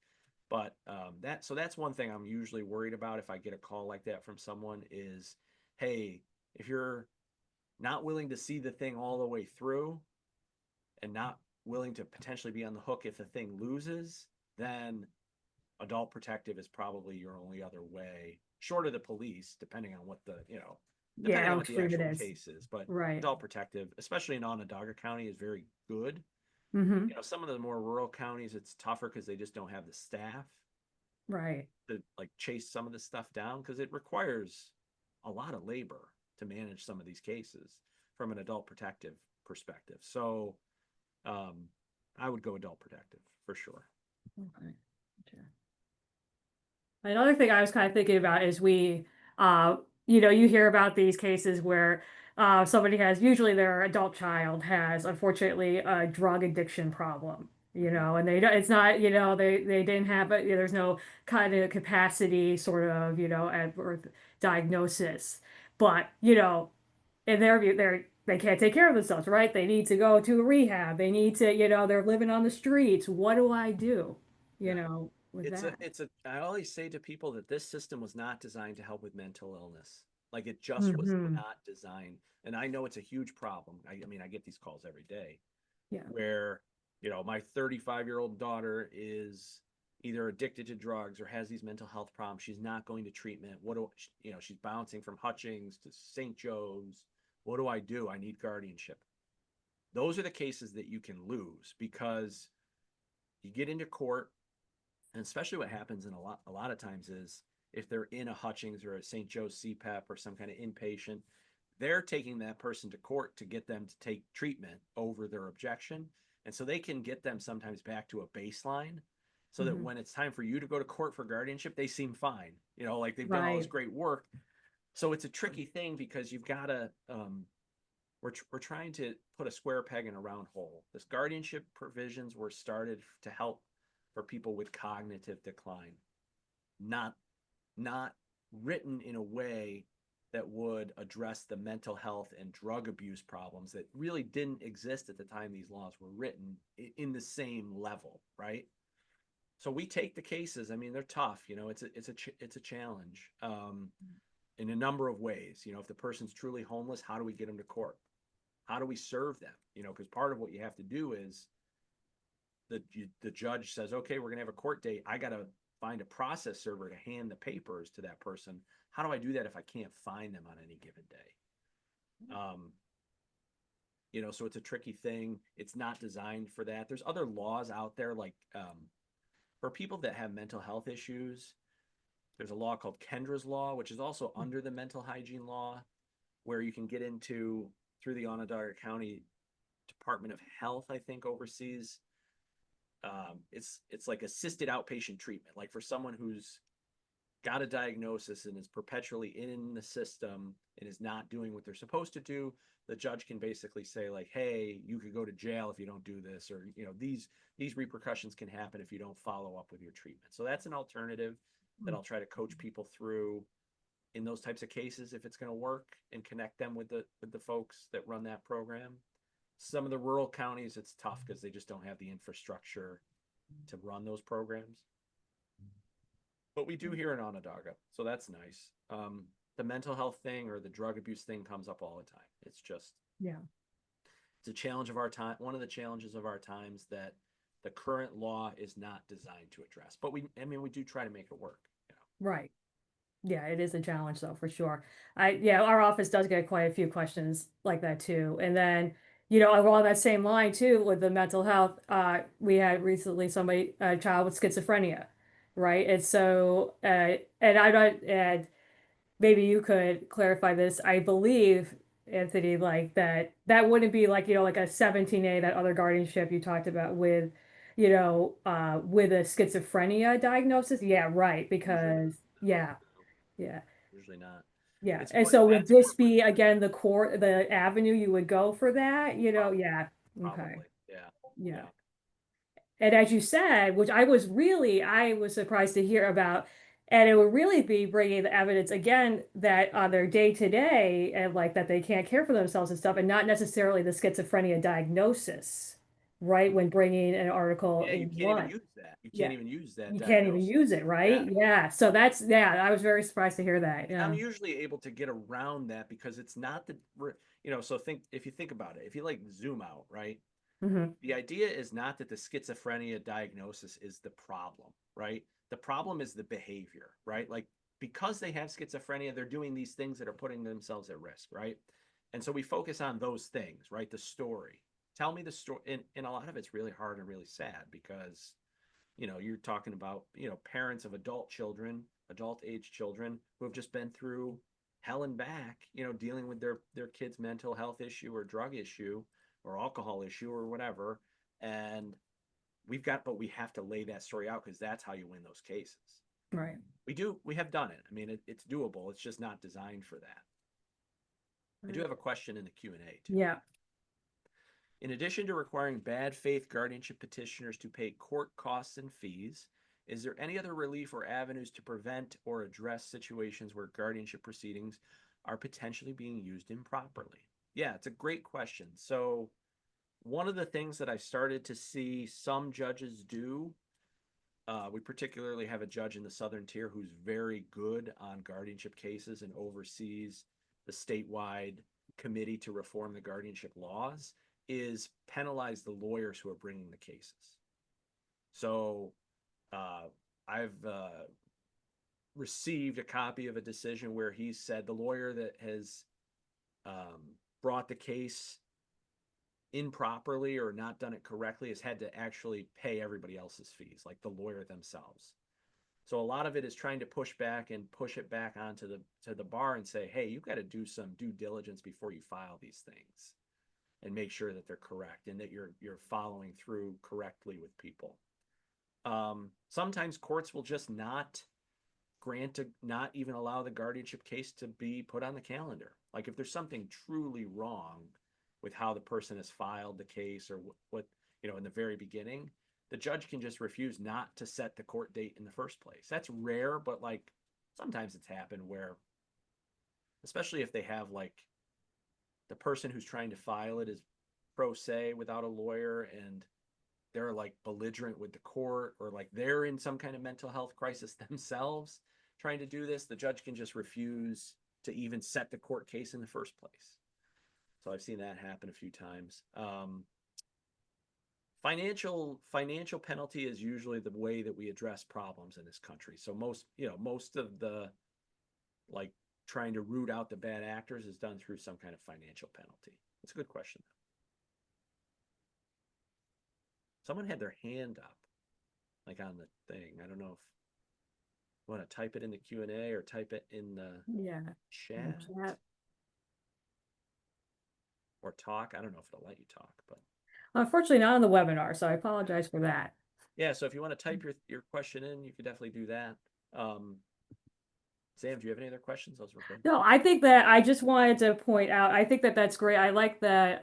But that's one thing I'm usually worried about if I get a call like that from someone is, hey, if you're not willing to see the thing all the way through and not willing to potentially be on the hook if the thing loses, then adult protective is probably your only other way, short of the police, Yeah, depending on how what the extreme it actual is. case is. But Right. adult protective, especially in Onondaga County, is very good. Hmm. Some of the more rural counties, it's tougher because they just don't have the staff Right. to like chase some of this stuff down because it requires a lot of labor to manage some of these cases from an adult protective perspective. So um, I would go adult protective for sure. Okay. Gotcha. Another thing I was kind of thinking about is uh, you hear about these cases where somebody has, usually their adult child has, unfortunately, a drug addiction problem, Mm-hmm. and they don't, it's not, they didn't have it, there's no kind of capacity sort of, at birth diagnosis. But, in their view, they can't take care of themselves, right? They need to go to a rehab. They need to, they're living on the streets. What do I do, Yeah. with that? I always say to people that this system was not designed to help with mental illness. Like it just was Hmm. not designed. And I know it's a huge problem. I mean, I get these calls every day Yeah. where, my 35-year-old daughter is either addicted to drugs or has these mental health problems. She's not going to treatment. What do she's bouncing from Hutchings to St. Joe's. What do I do? I need guardianship. Those are the cases that you can lose because you get into court, and especially what happens in a lot of times is if they're in a Hutchings or a St. Joe's CPAP or some kind of inpatient, they're taking that person to court to get them to take treatment over their objection. And so they can get them sometimes back to a baseline so that Hmm. when it's time for you to go to court for guardianship, they seem fine, like they've done all this Right. great work. So it's a tricky thing because you've got to, we're trying to put a square peg in a round hole. This guardianship provisions were started to help for people with cognitive decline, not not written in a way that would address the mental health and drug abuse problems that really didn't exist at the time these laws were written in the same level, right? So we take the cases. I mean, they're tough. It's a challenge in a number of ways. If the person's truly homeless, how do we get them to court? How do we serve them? Because part of what you have to do is the judge says, okay, we're going to have a court date. I got to find a process server to hand the papers to that person. How do I do that if I can't find them on any given day? So it's a tricky thing. It's not designed for that. There's other laws out there, like for people that have mental health issues. There's a law called Kendra's law, which is also under the mental hygiene law, where you can get into through the Onondaga County Department of Health, I think, oversees. It's like assisted outpatient treatment, like for someone who's got a diagnosis and is perpetually in the system and is not doing what they're supposed to do. The judge can basically say like, hey, you could go to jail if you don't do this, or these repercussions can happen if you don't follow up with your treatment. So that's an alternative that I'll try to coach people through in those types of cases if it's going to work, and connect them with the folks that run that program. Some of the rural counties, it's tough because they just don't have the infrastructure to run those programs. But we do here in Onondaga, so that's nice. The mental health thing or the drug abuse thing comes up all the time. Yeah. It's a challenge of our time. One of the challenges of our times that the current law is not designed to address. But we do try to make it work. Right. Yeah, it is a challenge though, for sure. Yeah, our office does get quite a few questions like that too. And then, along that same line too, with the mental health, we had recently a child with schizophrenia, right? And so, and I don't, and maybe you could clarify this. I believe, Anthony, like that wouldn't be like, like a 17A, that other guardianship you talked about with a schizophrenia diagnosis. Yeah, right. Usually not. Because No, yeah. no, Yeah. usually not. Yeah. It's And more. so would That's this more for be again the avenue you would go for that? probably, Yeah. Okay. probably. Yeah, Yeah. yeah. And as you said, which I was surprised to hear about, and it would really be bringing the evidence again that on their day to day and like that they can't care for themselves and stuff, and not necessarily the schizophrenia diagnosis, right? When bringing an article Yeah, you in can't even one. use that. You can't Yeah. even use that You can't even use diagnosis. it, Yeah. right? Yeah. So yeah, I was very surprised to hear that. I'm Yeah. usually able to get around that because it's not so if you think about it, if you like zoom out, right? Hmm. The idea is not that the schizophrenia diagnosis is the problem, right? The problem is the behavior, right? Like because they have schizophrenia, they're doing these things that are putting themselves at risk, right? And so we focus on those things, right? The story. Tell me the story. And a lot of it's really hard and really sad because you're talking about parents of adult age children who have just been through hell and back, dealing with their kids mental health issue or drug issue or alcohol issue or whatever. And but we have to lay that story out because that's how you win those cases. Right. We have done it. I mean, it's doable. It's just not designed for that. I do Right. have a question in the Q&A too. Yeah. In addition to requiring bad faith guardianship petitioners to pay court costs and fees, is there any other relief or avenues to prevent or address situations where guardianship proceedings are potentially being used improperly? Yeah, it's a great question. So, one of the things that I started to see some judges do We particularly have a judge in the Southern Tier who's very good on guardianship cases and oversees the statewide committee to reform the guardianship laws, is penalize the lawyers who are bringing the cases. So I've received a copy of a decision where he said the lawyer that has brought the case improperly or not done it correctly has had to actually pay everybody else's fees, like the lawyer themselves. So a lot of it is trying to push back and push it back onto the bar and say, hey, you've got to do some due diligence before you file these things and make sure that they're correct and that you're following through correctly with people. Sometimes courts will just not not even allow the guardianship case to be put on the calendar. Like if there's something truly wrong with how the person has filed the case or what in the very beginning, the judge can just refuse not to set the court date in the first place. That's rare, but like sometimes it's happened where, especially if they have like the person who's trying to file it is pro se without a lawyer and they're like belligerent with the court or like they're in some kind of mental health crisis themselves trying to do this, the judge can just refuse to even set the court case in the first place. So I've seen that happen a few times. Financial penalty is usually the way that we address problems in this country. So most of the like trying to root out the bad actors is done through some kind of financial penalty. It's a good question. Someone had their hand up, like on the thing. I don't know if you want to type it in the Q&A or type it in the chat. Or talk. I don't know if it'll let you talk, but unfortunately not on the webinar, so I apologize for that. yeah, so if you want to type your question in, you could definitely do that. Sam, do you have any other questions? Those were good. No, I think that I just wanted to point out, I think that that's great. I like that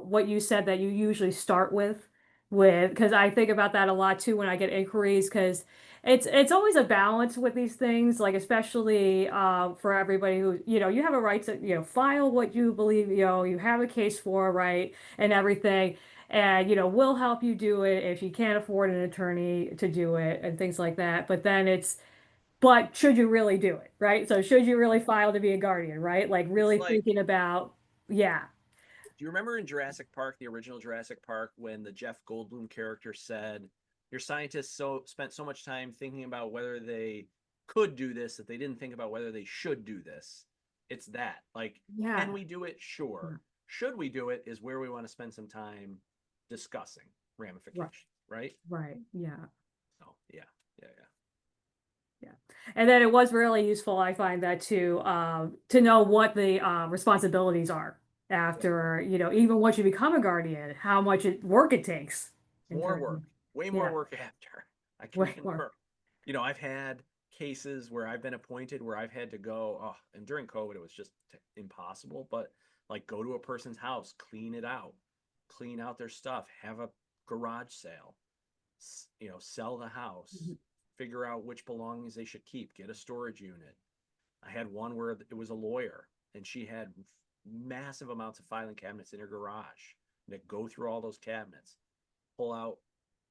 what you said that you usually start with because I think about that a lot too when I get inquiries because it's always a balance with these things, like especially for everybody who, you have a right to, file what you believe, you have a case for, right, and everything. And, we'll help you do it if you can't afford an attorney to do it and things like that. But should you really do it, right? So should you really file to be a guardian, right? Like really Like, thinking about, yeah. do you remember in Jurassic Park, the original Jurassic Park, when the Jeff Goldblum character said, your scientists spent so much time thinking about whether they could do this that they didn't think about whether they should do this? It's that. Like, Yeah. can we do it? Sure. Should we do it is where we want to spend some time discussing ramifications, right? Right. Yeah. Oh, yeah. Yeah. And then it was really useful, I find that to know what the responsibilities are after, even once you become a guardian, how much work it takes in More terms work, way more yeah, work after. I can way concur. more. I've had cases where I've been appointed where I've had to go, and during COVID, it was just impossible, but like go to a person's house, clean it out, clean out their stuff, have a garage sale, sell the house, figure out which belongings they should keep, get a storage unit. I had one where it was a lawyer and she had massive amounts of filing cabinets in her garage. And go through all those cabinets, pull out,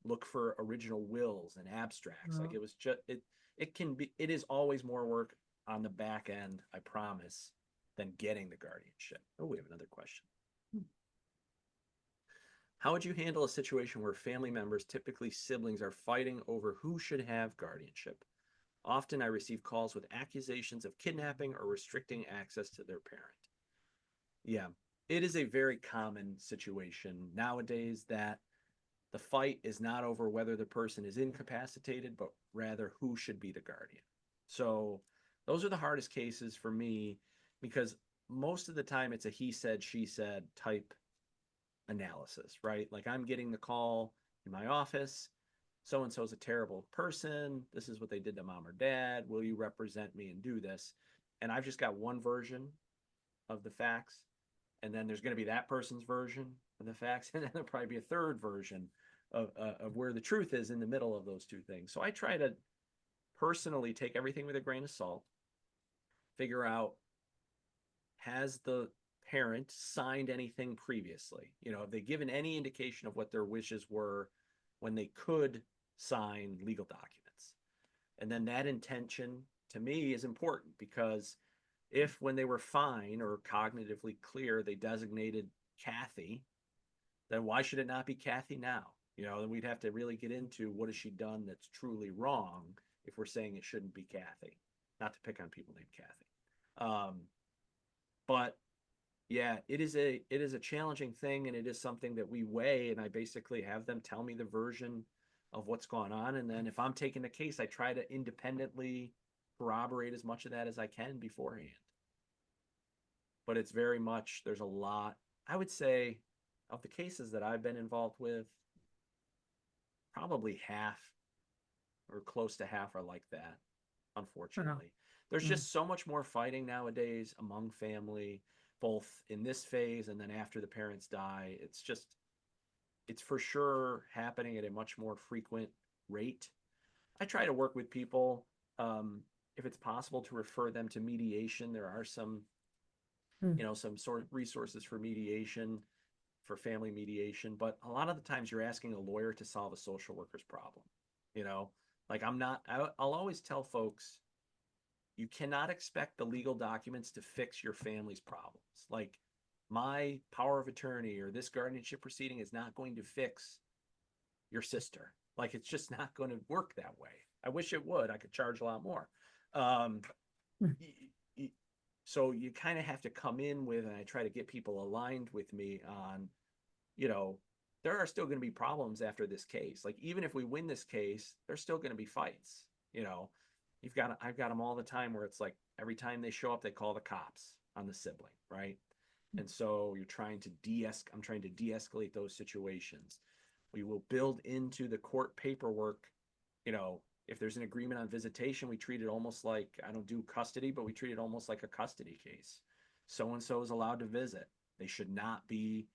look for original wills and abstracts. Like it was just it is always more work on the back end, I promise, than getting the guardianship. Oh, we have another question. How would you handle a situation where family members, typically siblings, are fighting over who should have guardianship? Often I receive calls with accusations of kidnapping or restricting access to their parent. Yeah, it is a very common situation nowadays that the fight is not over whether the person is incapacitated, but rather who should be the guardian. So those are the hardest cases for me because most of the time it's a he said, she said type analysis, right? Like I'm getting the call in my office. So-and-so is a terrible person. This is what they did to mom or dad. Will you represent me and do this? And I've just got one version of the facts. And then there's going to be that person's version of the facts. And then there'll probably be a third version of where the truth is in the middle of those two things. So I try to personally take everything with a grain of salt, figure out, has the parent signed anything previously? Have they given any indication of what their wishes were when they could sign legal documents. And then that intention to me is important, because if when they were fine or cognitively clear, they designated Kathy, then why should it not be Kathy now? Then we'd have to really get into what has she done that's truly wrong if we're saying it shouldn't be Kathy. Not to pick on people named Kathy. But yeah, it is a challenging thing, and it is something that we weigh, and I basically have them tell me the version of what's going on, and then if I'm taking the case, I try to independently corroborate as much of that as I can beforehand. But it's very much, there's a lot, I would say, of the cases that I've been involved with, probably half or close to half are like that, unfortunately. There's just so much more fighting nowadays among family, both in this phase and then after the parents die. It's for sure happening at a much more frequent rate. I try to work with people, if it's possible, to refer them to mediation. There are some, some sort of resources for mediation, for family mediation, but a lot of the times you're asking a lawyer to solve a social worker's problem. Like I'll always tell folks, you cannot expect the legal documents to fix your family's problems. Like, my power of attorney or this guardianship proceeding is not going to fix your sister. Like, it's just not going to work that way. I wish it would. I could charge a lot more. So you kind of have to come in with, and I try to get people aligned with me on, there are still going to be problems after this case. Like, even if we win this case, there's still going to be fights. I've got them all the time where it's like every time they show up, they call the cops on the sibling, right? And so I'm trying to de-escalate those situations. We will build into the court paperwork, if there's an agreement on visitation, we treat it almost like, I don't do custody, but we treat it almost like a custody case. So-and-so is allowed to visit. You should not be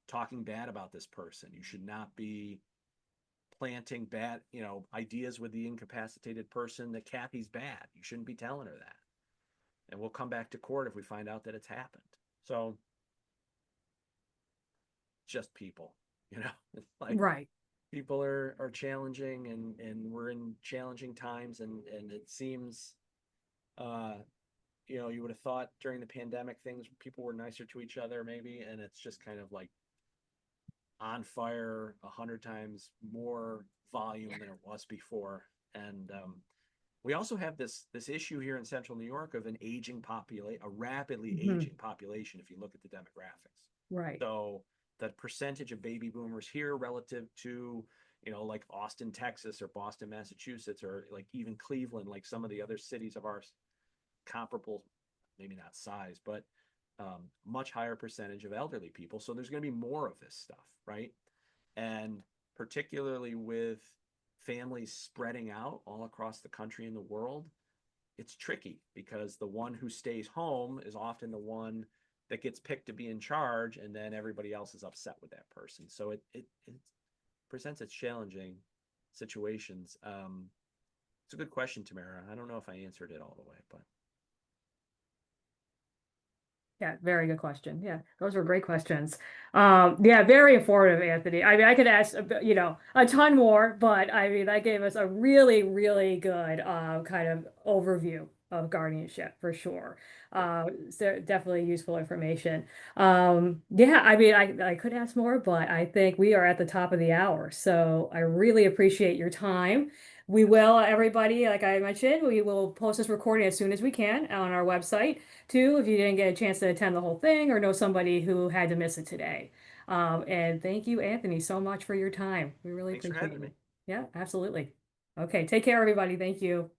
talking bad about this person. You should not be planting bad, ideas with the incapacitated person that Kathy's bad. You shouldn't be telling her that. And we'll come back to court if we find out that it's happened. So, just people, it's like, Right. people are challenging, and we're in challenging times, and it seems, you would have thought during the pandemic people were nicer to each other maybe, and it's just kind of like on fire 100 times more volume than it was before. And we also have this issue here in central New York of an aging population, a rapidly aging population, if you look at the demographics. Right. So the percentage of baby boomers here relative to, like Austin, Texas, or Boston, Massachusetts, or like even Cleveland, like some of the other cities of ours, comparable, maybe not size, but much higher percentage of elderly people. So there's going to be more of this stuff, right? And particularly with families spreading out all across the country and the world, it's tricky, because the one who stays home is often the one that gets picked to be in charge, and then everybody else is upset with that person. So it presents its challenging situations. It's a good question, Tamara. I don't know if I answered it all the way, but Yeah, very good question. Yeah, those were great questions. Yeah, very informative, Anthony. I mean, I could ask, a ton more, but I mean, that gave us a really, really good kind of overview of guardianship for sure. So definitely useful information. Yeah, I mean, I could ask more, but I think we are at the top of the hour. So I really appreciate your time. We will, everybody, like I mentioned, we will post this recording as soon as we can on our website too, if you didn't get a chance to attend the whole thing or know somebody who had to miss it today. And thank you, Anthony, so much for your time. We really thanks for appreciate having me. it. Yeah, absolutely. Okay, take care, everybody. Thank you.